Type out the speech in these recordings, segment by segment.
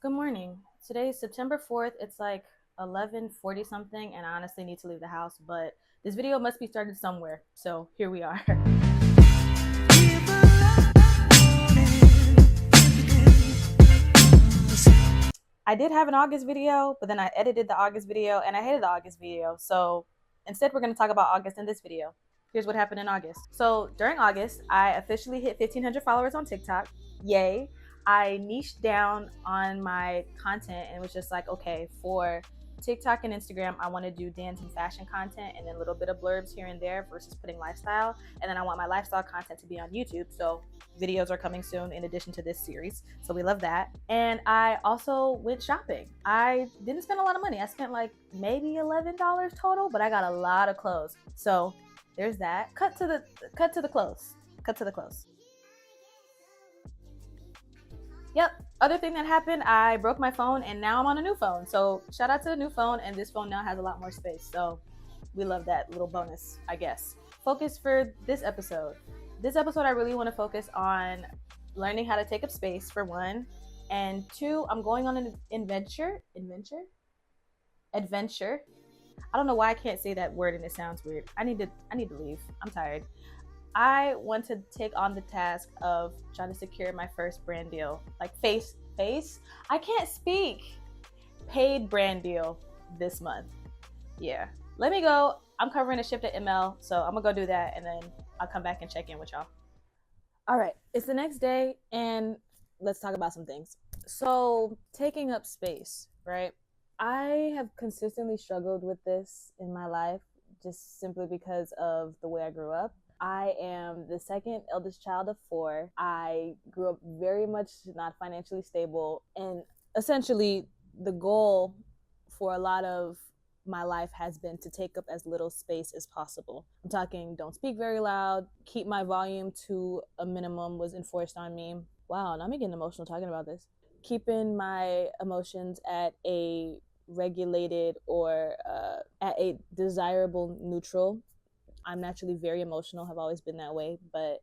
Good morning. Today is September 4th. It's like 11:40 something, and I honestly need to leave the house, but this video must be started somewhere. So here we are. I did have an August video, but then I edited the August video and I hated the August video. So instead, we're going to talk about August in this video. Here's what happened in August. So during August, I officially hit 1,500 followers on TikTok. Yay. I niched down on my content and was just like, okay, for TikTok and Instagram, I want to do dance and fashion content and then a little bit of blurbs here and there versus putting lifestyle. And then I want my lifestyle content to be on YouTube. So videos are coming soon in addition to this series. So we love that. And I also went shopping. I didn't spend a lot of money. I spent like maybe $11 total, but I got a lot of clothes. So there's that. Cut to the clothes. Cut to the clothes. Yep. Other thing that happened, I broke my phone and now I'm on a new phone. So shout out to the new phone, and this phone now has a lot more space. So we love that little bonus, I guess. Focus for this episode. This episode, I really want to focus on learning how to take up space for one, and two, I'm going on an adventure. I don't know why I can't say that word and it sounds weird. I need to leave. I'm tired. I want to take on the task of trying to secure my first brand deal, like face. I can't speak. Paid brand deal this month. Yeah. Let me go. I'm covering a shift at ML, so I'm gonna go do that, and then I'll come back and check in with y'all. All right. It's the next day, and let's talk about some things. So, taking up space, right? I have consistently struggled with this in my life just simply because of the way I grew up. I am the second eldest child of four. I grew up very much not financially stable, and essentially, the goal for a lot of my life has been to take up as little space as possible. I'm talking don't speak very loud, keep my volume to a minimum was enforced on me. Wow, now I'm getting emotional talking about this. Keeping my emotions at a regulated or at a desirable neutral. I'm naturally very emotional, have always been that way, but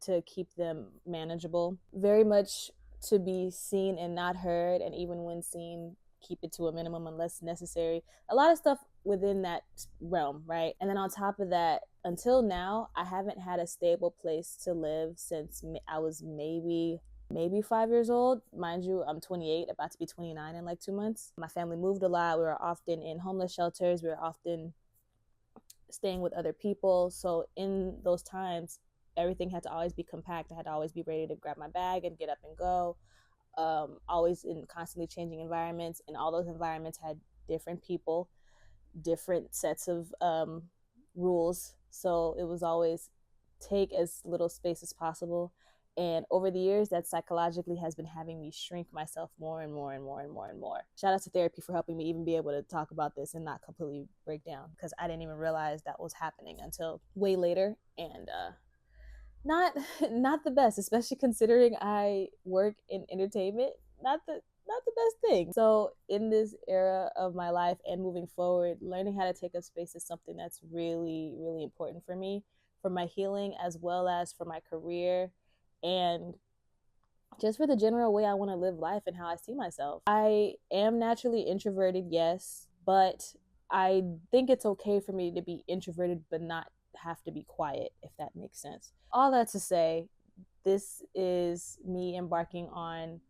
to keep them manageable. Very much to be seen and not heard, and even when seen, keep it to a minimum unless necessary. A lot of stuff within that realm, right? And then on top of that, until now, I haven't had a stable place to live since I was maybe 5 years old. Mind you, I'm 28, about to be 29 in like 2 months. My family moved a lot. We were often in homeless shelters. We were often staying with other people. So in those times, everything had to always be compact. I had to always be ready to grab my bag and get up and go. Always in constantly changing environments, and all those environments had different people, different sets of rules. So it was always take as little space as possible. And over the years, that psychologically has been having me shrink myself more and more and more and more and more. Shout out to therapy for helping me even be able to talk about this and not completely break down, because I didn't even realize that was happening until way later. And not not the best, especially considering I work in entertainment. Not the best thing. So in this era of my life and moving forward, learning how to take up space is something that's really, really important for me, for my healing as well as for my career, and just for the general way I want to live life and how I see myself. I am naturally introverted, yes, but I think it's okay for me to be introverted but not have to be quiet, if that makes sense. All that to say, this is me embarking on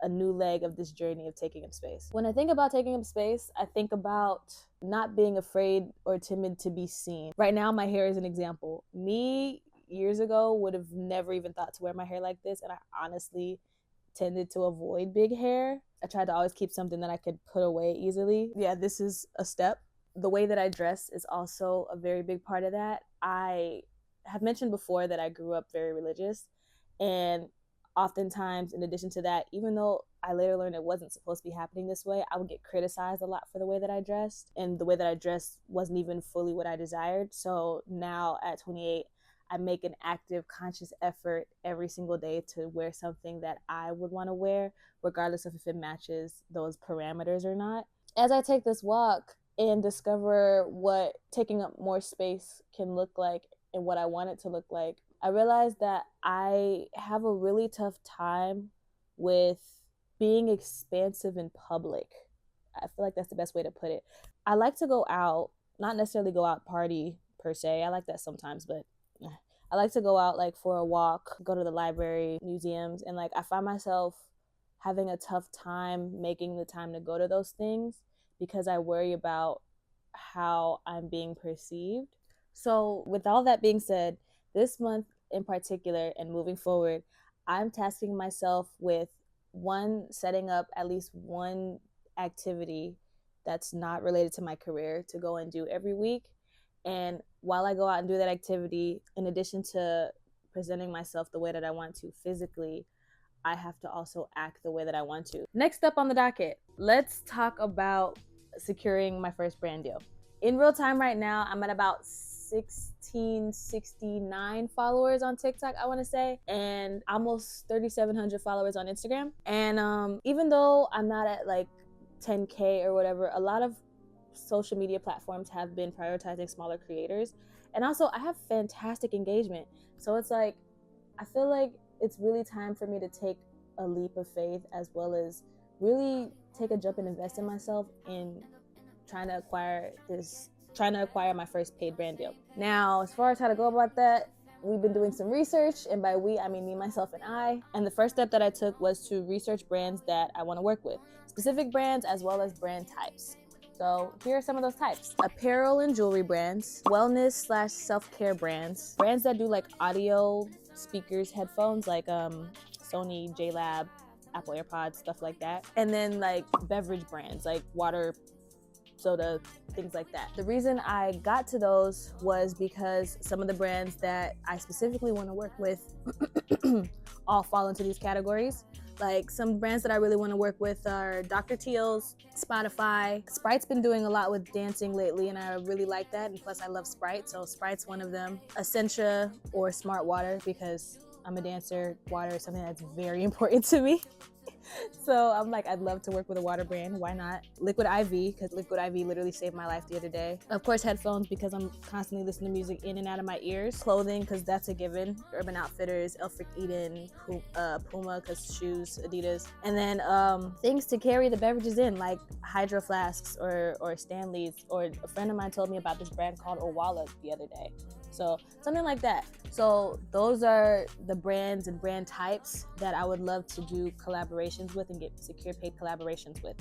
a new leg of this journey of taking up space. When I think about taking up space, I think about not being afraid or timid to be seen. Right now, my hair is an example. Me years ago would have never even thought to wear my hair like this, and I honestly tended to avoid big hair. I tried to always keep something that I could put away easily. Yeah, this is a step. The way that I dress is also a very big part of that. I have mentioned before that I grew up very religious, and oftentimes, in addition to that, even though I later learned it wasn't supposed to be happening this way, I would get criticized a lot for the way that I dressed, and the way that I dressed wasn't even fully what I desired. So now at 28, I make an active, conscious effort every single day to wear something that I would want to wear, regardless of if it matches those parameters or not. As I take this walk and discover what taking up more space can look like and what I want it to look like, I realized that I have a really tough time with being expansive in public. I feel like that's the best way to put it. I like to go out, not necessarily go out party per se. I like that sometimes, but I like to go out like for a walk, go to the library, museums, and like I find myself having a tough time making the time to go to those things because I worry about how I'm being perceived. So, with all that being said, this month in particular and moving forward, I'm tasking myself with one, setting up at least one activity that's not related to my career to go and do every week. And while I go out and do that activity, in addition to presenting myself the way that I want to physically, I have to also act the way that I want to. Next up on the docket, let's talk about securing my first brand deal. In real time right now, I'm at about 1669 followers on TikTok, I want to say, and almost 3,700 followers on Instagram. And even though I'm not at like 10K or whatever, a lot of social media platforms have been prioritizing smaller creators. And also, I have fantastic engagement. So it's like, I feel like it's really time for me to take a leap of faith, as well as really take a jump and invest in myself in trying to acquire my first paid brand deal. Now, as far as how to go about that, we've been doing some research, and by we, I mean me, myself, and I. And the first step that I took was to research brands that I want to work with, specific brands as well as brand types. So here are some of those types: apparel and jewelry brands, wellness/self-care brands, brands that do like audio speakers, headphones, like Sony, JLab, Apple AirPods, stuff like that. And then like beverage brands like water, soda, things like that. The reason I got to those was because some of the brands that I specifically want to work with all fall into these categories. Like some brands that I really want to work with are Dr. Teal's, Spotify. Sprite's been doing a lot with dancing lately, and I really like that. And plus I love Sprite, so Sprite's one of them. Essentia or Smart Water, because I'm a dancer. Water is something that's very important to me. So I'm like, I'd love to work with a water brand. Why not? Liquid IV, because Liquid IV literally saved my life the other day. Of course, headphones, because I'm constantly listening to music in and out of my ears. Clothing, because that's a given. Urban Outfitters, Elfric Eden, Puma, because shoes, Adidas. And then things to carry the beverages in, like Hydro Flasks or Stanleys. Or a friend of mine told me about this brand called Owala the other day. So something like that. So those are the brands and brand types that I would love to do collaborations with and get secure paid collaborations with.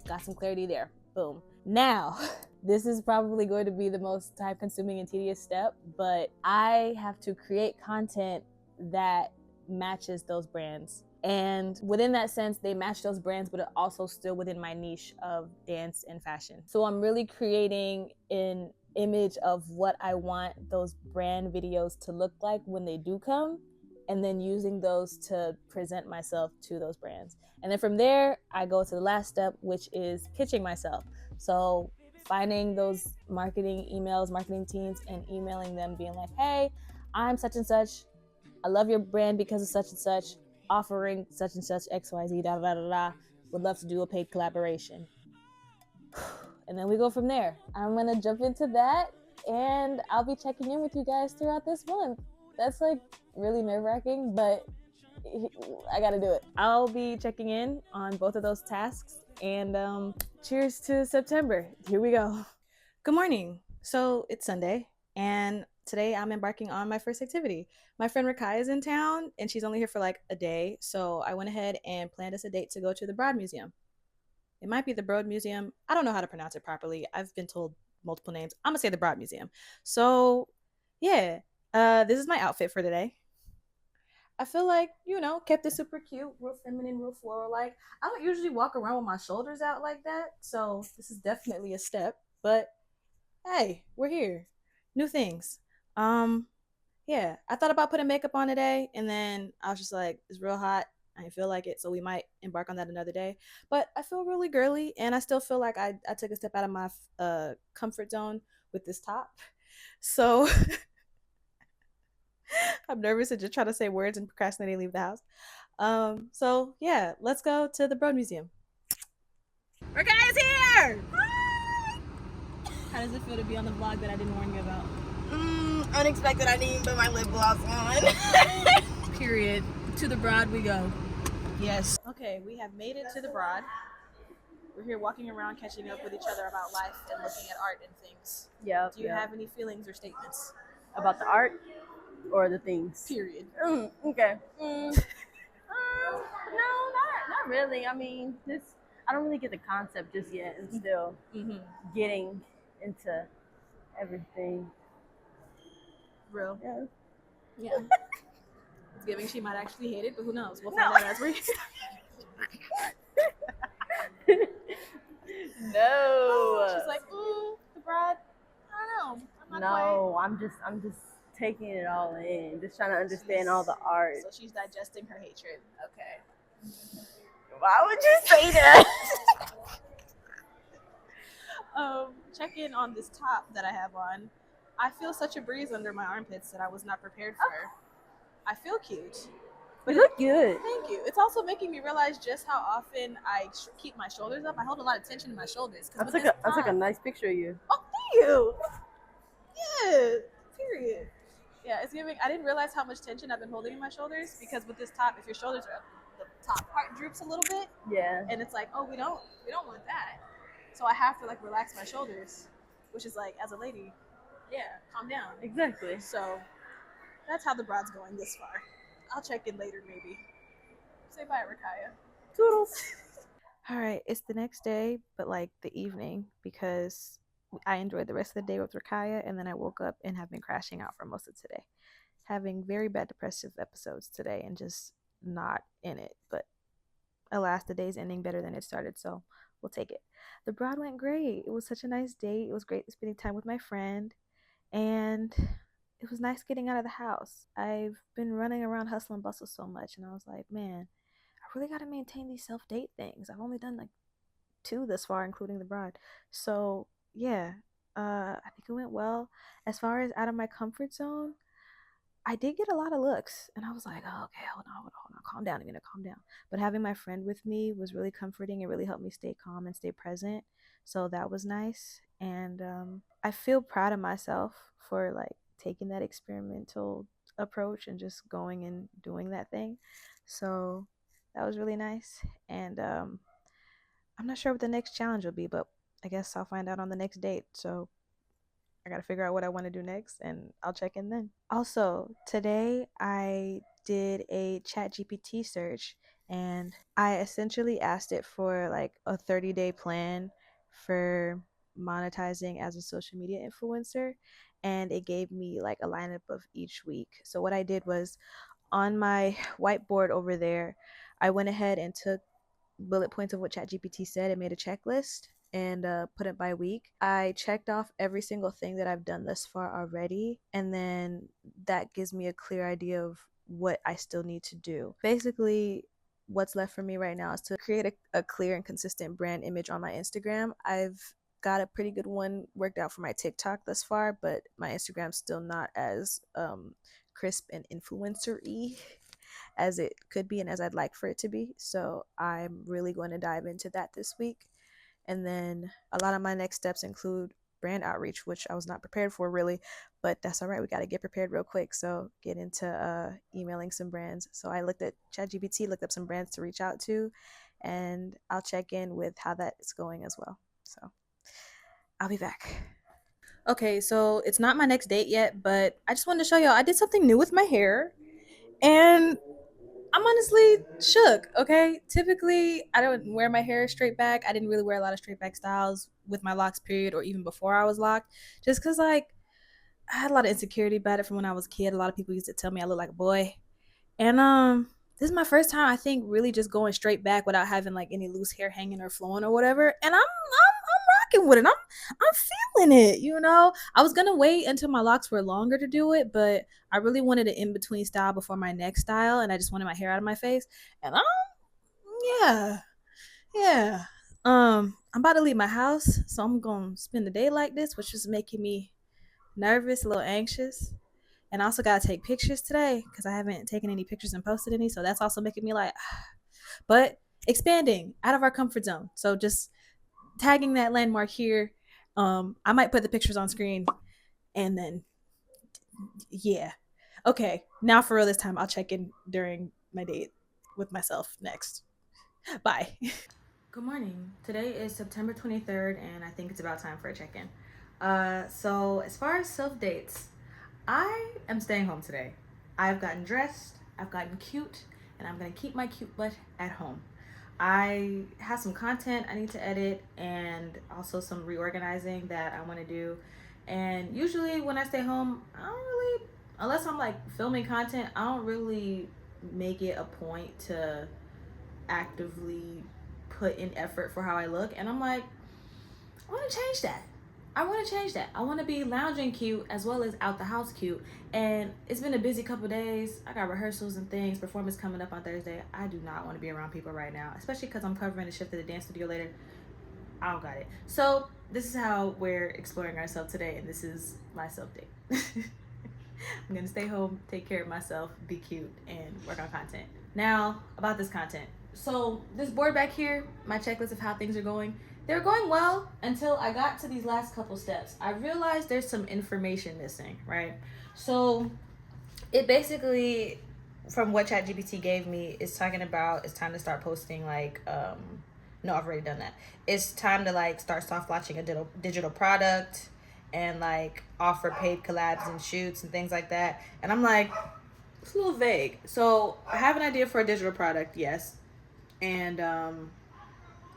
Got some clarity there. Boom. Now, this is probably going to be the most time consuming and tedious step, but I have to create content that matches those brands. And within that sense, they match those brands, but it also still within my niche of dance and fashion. So I'm really creating an image of what I want those brand videos to look like when they do come, and then using those to present myself to those brands. And then from there, I go to the last step, which is pitching myself. So finding those marketing emails, marketing teams, and emailing them being like, hey, I'm such and such. I love your brand because of such and such, offering such and such XYZ, da da da da. Would love to do a paid collaboration. And then we go from there. I'm gonna jump into that, and I'll be checking in with you guys throughout this month. That's like really nerve-wracking, but I gotta do it. I'll be checking in on both of those tasks, and cheers to September. Here we go. Good morning. So it's Sunday, and today I'm embarking on my first activity. My friend Rakai is in town, and she's only here for like a day, so I went ahead and planned us a date to go to the Broad Museum. It might be the Broad Museum. I don't know how to pronounce it properly. I've been told multiple names. I'm gonna say the Broad Museum. So yeah, this is my outfit for today. I feel like, kept it super cute, real feminine, real floral. Like, I don't usually walk around with my shoulders out like that, so this is definitely a step. But hey, we're here. New things. Yeah, I thought about putting makeup on today, and then I was just like, it's real hot. I didn't feel like it, so we might embark on that another day. But I feel really girly, and I still feel like I took a step out of my comfort zone with this top. So I'm nervous and just trying to say words and procrastinating, leave the house. So yeah, let's go to the Broad Museum. Rakai is here! Hi! How does it feel to be on the vlog that I didn't warn you about? Unexpected. I didn't even put my lip gloss on. Period. To the Broad we go. Yes. Okay. Okay, we have made it to the Broad. We're here walking around, catching up with each other about life and looking at art and things. Yeah. Do you have any feelings or statements? About the art or the things? Period. Okay. No, not really. I mean, I don't really get the concept just yet, and still getting into everything. Real. Yeah. Yeah. It's giving she might actually hate it, but who knows? We'll find out as we. No. She's like, the Broad. I don't know. I'm just taking it all in, just trying to understand all the art. So she's digesting her hatred. Okay. Why would you say that? Check in on this top that I have on. I feel such a breeze under my armpits that I was not prepared for. I feel cute. But you look good. Thank you. It's also making me realize just how often I keep my shoulders up. I hold a lot of tension in my shoulders. That's like a nice picture of you. Oh, thank you. Yeah. Period. Yeah, it's giving. I didn't realize how much tension I've been holding in my shoulders because with this top, if your shoulders are up, the top part droops a little bit. Yeah. And it's like, oh, we don't want that. So I have to like relax my shoulders, which is like, as a lady, yeah, calm down. Exactly. So that's how the Broad's going this far. I'll check in later, maybe. Say bye, Rakaya. Toodles. All right, it's the next day, but like the evening, because I enjoyed the rest of the day with Rakaya, and then I woke up and have been crashing out for most of today. Having very bad depressive episodes today and just not in it. But alas, the day's ending better than it started, so we'll take it. The Broad went great. It was such a nice date. It was great spending time with my friend, and it was nice getting out of the house. I've been running around hustle and bustle so much, and I was like, man, I really got to maintain these self-date things. I've only done like 2 this far, including the Broad. So yeah, I think it went well. As far as out of my comfort zone, I did get a lot of looks, and I was like, oh, okay, hold on, calm down, I'm gonna calm down. But having my friend with me was really comforting. It really helped me stay calm and stay present. So that was nice, and I feel proud of myself for like taking that experimental approach and just going and doing that thing. So that was really nice, and I'm not sure what the next challenge will be, but I guess I'll find out on the next date. So I got to figure out what I want to do next, and I'll check in then. Also, today I did a ChatGPT search, and I essentially asked it for like a 30-day plan for monetizing as a social media influencer, and it gave me like a lineup of each week. So what I did was on my whiteboard over there, I went ahead and took bullet points of what ChatGPT said and made a checklist and put it by week. I checked off every single thing that I've done thus far already, and then that gives me a clear idea of what I still need to do. Basically, what's left for me right now is to create a clear and consistent brand image on my Instagram. I've got a pretty good one worked out for my TikTok thus far, but my Instagram's still not as crisp and influencer-y as it could be and as I'd like for it to be. So I'm really going to dive into that this week. And then a lot of my next steps include brand outreach, which I was not prepared for really, but that's all right. We got to get prepared real quick. So get into emailing some brands. So I looked at ChatGPT, looked up some brands to reach out to, and I'll check in with how that is going as well. So I'll be back. Okay, so it's not my next date yet, but I just wanted to show y'all I did something new with my hair, and I'm honestly shook, okay? Typically, I don't wear my hair straight back. I didn't really wear a lot of straight back styles with my locks, period, or even before I was locked, just because, like, I had a lot of insecurity about it from when I was a kid. A lot of people used to tell me I look like a boy. And this is my first time, I think, really just going straight back without having, like, any loose hair hanging or flowing or whatever. And I'm rocking with it. I'm feeling it, you know? I was gonna wait until my locks were longer to do it, but I really wanted an in-between style before my next style, and I just wanted my hair out of my face. And yeah. I'm about to leave my house, so I'm gonna spend the day like this, which is making me nervous, a little anxious. And I also gotta take pictures today because I haven't taken any pictures and posted any, so that's also making me like, but expanding out of our comfort zone. So just tagging that landmark here. I might put the pictures on screen, and then yeah. Okay, now for real this time, I'll check in during my date with myself next. Bye. Good morning. Today is September 23rd, and I think it's about time for a check-in. So as far as self-dates, I am staying home today. I've gotten dressed, I've gotten cute, and I'm gonna keep my cute butt at home. I have some content I need to edit and also some reorganizing that I want to do. And usually when I stay home, I don't really, unless I'm like filming content, I don't really make it a point to actively put in effort for how I look. And I'm like, I want to change that. I want to change that. I want to be lounging cute as well as out the house cute. And it's been a busy couple days. I got rehearsals and things, performance coming up on Thursday. I do not want to be around people right now, especially because I'm covering a shift at the dance studio later. I don't got it. So this is how we're exploring ourselves today, and this is my self date. I'm gonna stay home, take care of myself, be cute, and work on content. Now about this content. So this board back here, my checklist of how things are going. They're going well until I got to these last couple steps. I realized there's some information missing, right? So it basically, from what ChatGPT gave me, is talking about it's time to start posting like, no, I've already done that. It's time to like start soft launching a digital product and like offer paid collabs and shoots and things like that. And I'm like, it's a little vague. So I have an idea for a digital product, yes. And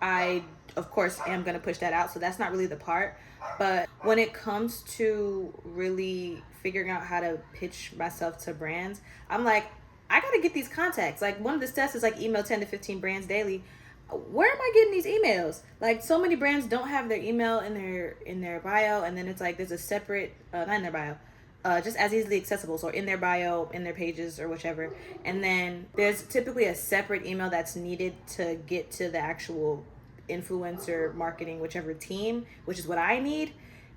I, of course, am going to push that out. So that's not really the part. But when it comes to really figuring out how to pitch myself to brands, I'm like, I got to get these contacts. Like one of the steps is like email 10 to 15 brands daily. Where am I getting these emails? Like so many brands don't have their email in their bio. And then it's like there's a separate, not in their bio, just as easily accessible. So in their bio, in their pages or whichever. And then there's typically a separate email that's needed to get to the actual influencer marketing, whichever team, which is what I need.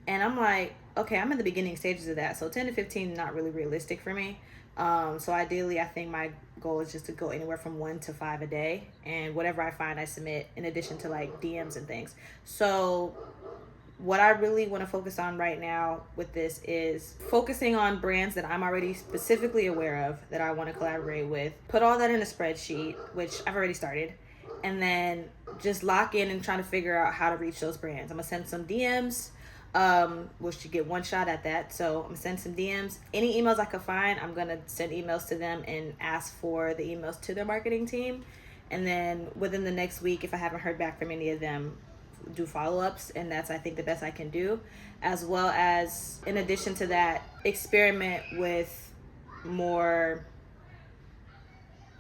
And I'm like, okay, I'm in the beginning stages of that. So 10 to 15, not really realistic for me. So ideally, I think my goal is just to go anywhere from 1 to 5 a day. And whatever I find, I submit in addition to like DMs and things. So what I really want to focus on right now with this is focusing on brands that I'm already specifically aware of that I want to collaborate with. Put all that in a spreadsheet, which I've already started, and then just lock in and try to figure out how to reach those brands. I'm gonna send some DMs, which you get one shot at that. So I'm gonna send some DMs. Any emails I could find, I'm gonna send emails to them and ask for the emails to their marketing team. And then within the next week, if I haven't heard back from any of them, do follow-ups. And that's, I think, the best I can do. As well as, in addition to that, experiment with more,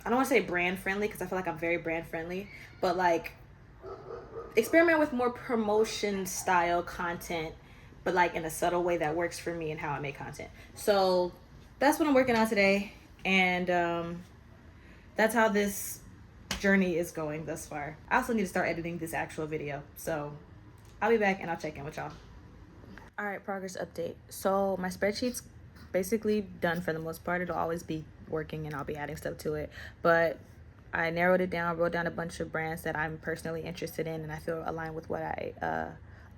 I don't want to say brand friendly because I feel like I'm very brand friendly, but like experiment with more promotion style content, but like in a subtle way that works for me and how I make content. So that's what I'm working on today. And that's how this journey is going thus far. I also need to start editing this actual video. So I'll be back and I'll check in with y'all. All right, progress update. So my spreadsheet's basically done for the most part. It'll always be working and I'll be adding stuff to it. But I narrowed it down, wrote down a bunch of brands that I'm personally interested in and I feel align with what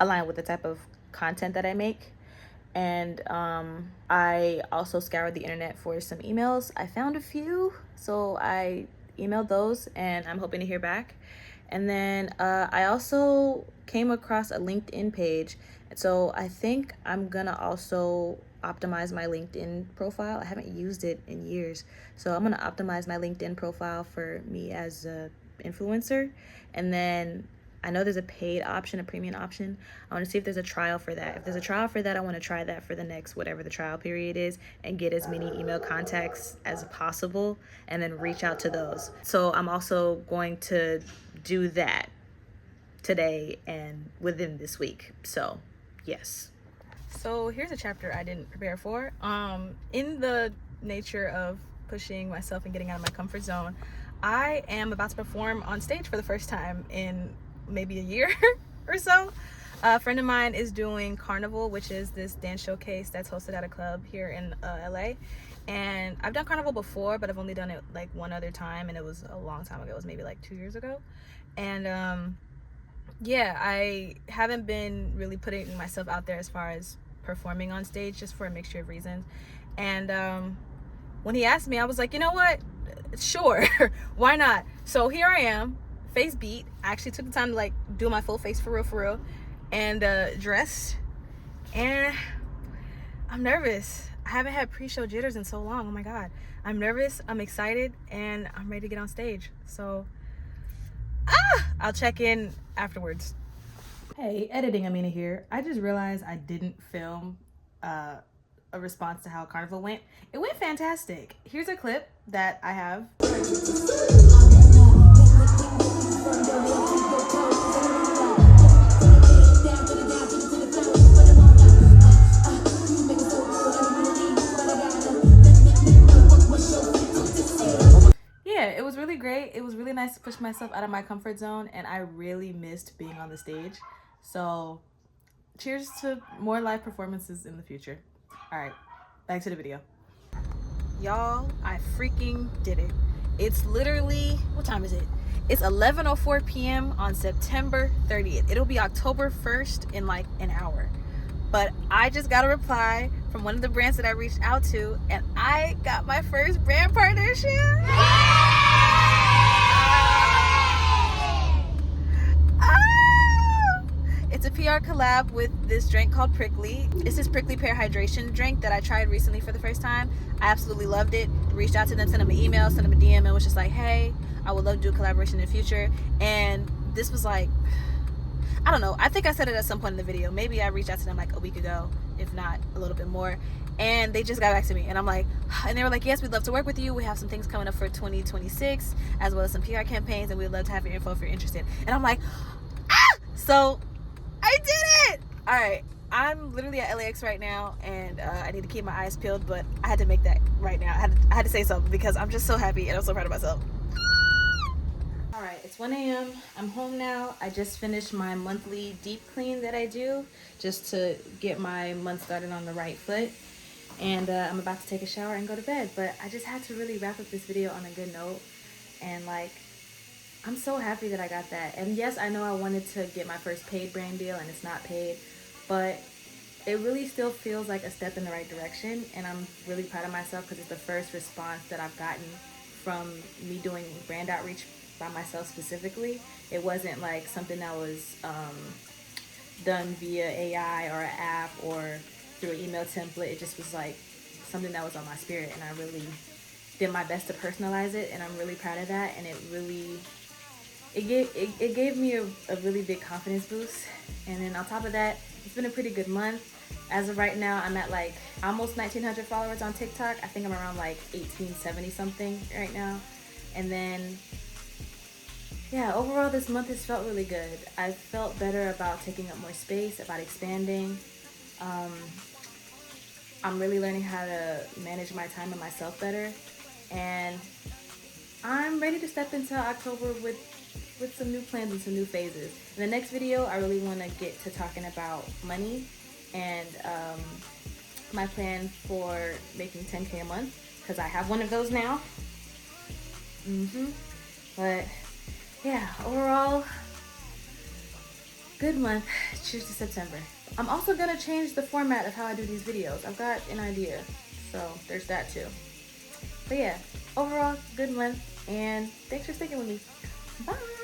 align with the type of content that I make. And I also scoured the internet for some emails. I found a few, so I emailed those and I'm hoping to hear back. And then I also came across a LinkedIn page. So I think I'm gonna also optimize my LinkedIn profile. I haven't used it in years. So I'm gonna optimize my LinkedIn profile for me as a influencer. And then I know there's a paid option, a premium option. I want to see if there's a trial for that. If there's a trial for that, I want to try that for the next whatever the trial period is and get as many email contacts as possible and then reach out to those. So I'm also going to do that today and within this week. So yes. So here's a chapter I didn't prepare for. In the nature of pushing myself and getting out of my comfort zone, I am about to perform on stage for the first time in maybe a year or so. A friend of mine is doing Carnival, which is this dance showcase that's hosted at a club here in LA. And I've done Carnival before, but I've only done it like one other time, and it was a long time ago. It was maybe like 2 years ago. And yeah, I haven't been really putting myself out there as far as performing on stage, just for a mixture of reasons. And when he asked me, I was like, you know what? Sure, why not? So here I am, face beat. I actually took the time to like do my full face for real, and dressed. And I'm nervous. I haven't had pre-show jitters in so long. Oh my god. I'm nervous, I'm excited, and I'm ready to get on stage. So I'll check in afterwards. Hey, editing Amina here. I just realized I didn't film a response to how Carnival went. It went fantastic. Here's a clip that I have. Yeah, it was really great. It was really nice to push myself out of my comfort zone, and I really missed being on the stage. So cheers to more live performances in the future. All right, back to the video. Y'all, I freaking did it. It's literally, what time is it? It's 11:04 p.m. on September 30th. It'll be October 1st in like an hour. But I just got a reply from one of the brands that I reached out to, and I got my first brand partnership. It's a PR collab with this drink called Prickly. It's this Prickly Pear Hydration drink that I tried recently for the first time. I absolutely loved it. Reached out to them, sent them an email, sent them a DM, and was just like, hey, I would love to do a collaboration in the future. And this was like, I don't know. I think I said it at some point in the video. Maybe I reached out to them like a week ago, if not a little bit more. And they just got back to me. And I'm like, and they were like, yes, we'd love to work with you. We have some things coming up for 2026, as well as some PR campaigns, and we'd love to have your info if you're interested. And I'm like, so I did it. All right. I'm literally at LAX right now, and I need to keep my eyes peeled, but I had to make that right now. I had to say something because I'm just so happy and I'm so proud of myself. All right, it's 1 a.m. I'm home now. I just finished my monthly deep clean that I do just to get my month started on the right foot. And I'm about to take a shower and go to bed. But I just had to really wrap up this video on a good note. And like, I'm so happy that I got that. And yes, I know I wanted to get my first paid brand deal and it's not paid. But it really still feels like a step in the right direction. And I'm really proud of myself because it's the first response that I've gotten from me doing brand outreach by myself specifically. It wasn't like something that was done via AI or an app or through an email template. It just was like something that was on my spirit, and I really did my best to personalize it, and I'm really proud of that. And it gave me a really big confidence boost. And then on top of that, it's been a pretty good month. As of right now, I'm at like almost 1,900 followers on TikTok. I think I'm around like 1,870 something right now. And then yeah, overall this month has felt really good. I felt better about taking up more space, about expanding. I'm really learning how to manage my time and myself better. And I'm ready to step into October with some new plans and some new phases. In the next video, I really want to get to talking about money and my plan for making 10K a month, because I have one of those now. But yeah, overall, good month. Cheers to September. I'm also gonna change the format of how I do these videos. I've got an idea, so there's that too. But yeah, overall, good month, and thanks for sticking with me. Bye.